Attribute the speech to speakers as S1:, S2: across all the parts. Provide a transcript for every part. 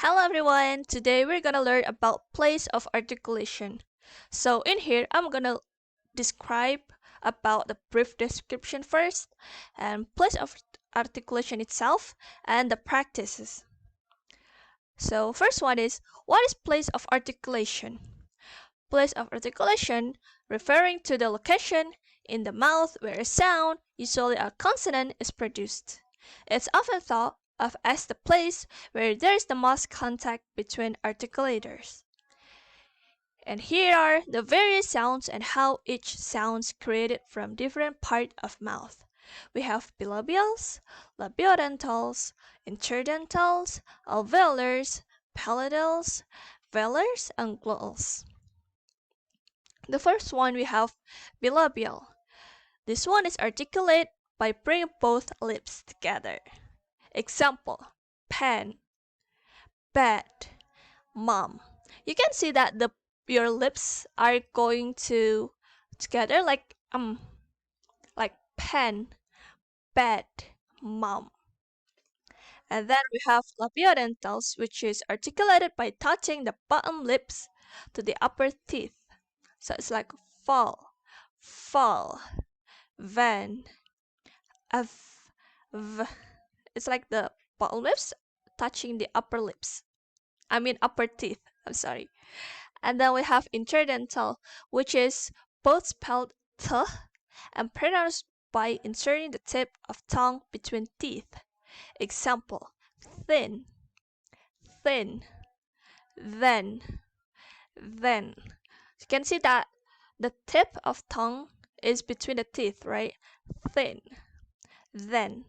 S1: Hello everyone! Today we're gonna learn about place of articulation. So in here, I'm gonna describe about the brief description first, and place of articulation itself, and the practices. So first one is, what is place of articulation? Place of articulation referring to the location in the mouth where a sound, usually a consonant, is produced. It's often thought of as the place where there is the most contact between articulators. And here are the various sounds and how each sound is created from different part of mouth. We have bilobials, labiodentals, interdentals, alveolars, palatals, velars, and glottals. The first one we have bilobial. This one is articulate by bringing both lips together. Example: pen, bed, mom. You can see that your lips are going together like pen, bed, mom. And then we have labiodentals, which is articulated by touching the bottom lips to the upper teeth. So it's like fall, van, v. It's like the bottom lips touching the upper lips. I mean upper teeth. I'm sorry. And then we have interdental, which is both spelled t and pronounced by inserting the tip of tongue between teeth. Example: thin, thin, then. You can see that the tip of tongue is between the teeth, right? Thin, then.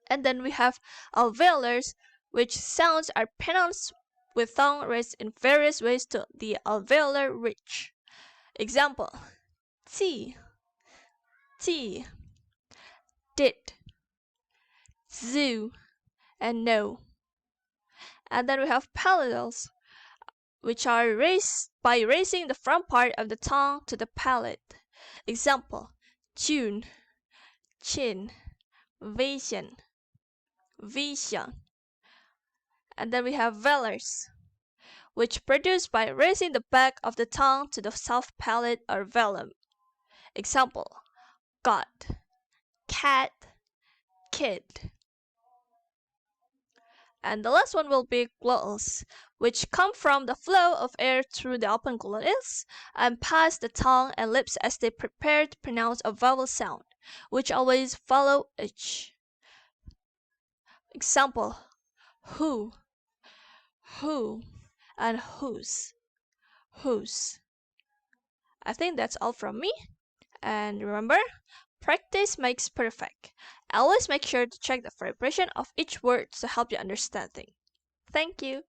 S1: And then we have alveolars, which sounds are pronounced with tongue raised in various ways to the alveolar ridge. Example: t, t, did, zoo, and no. And then we have palatals, which are raised by raising the front part of the tongue to the palate. Example: June, chin, vision, vision. And then we have velars, which produce by raising the back of the tongue to the soft palate or velum. Example: God, cat, kid. And the last one will be glottals, which come from the flow of air through the open glottals and pass the tongue and lips as they prepare to pronounce a vowel sound, which always follow each. Example: who, and whose. I think that's all from me. And remember, practice makes perfect. Always make sure to check the vibration of each word to help you understand things. Thank you.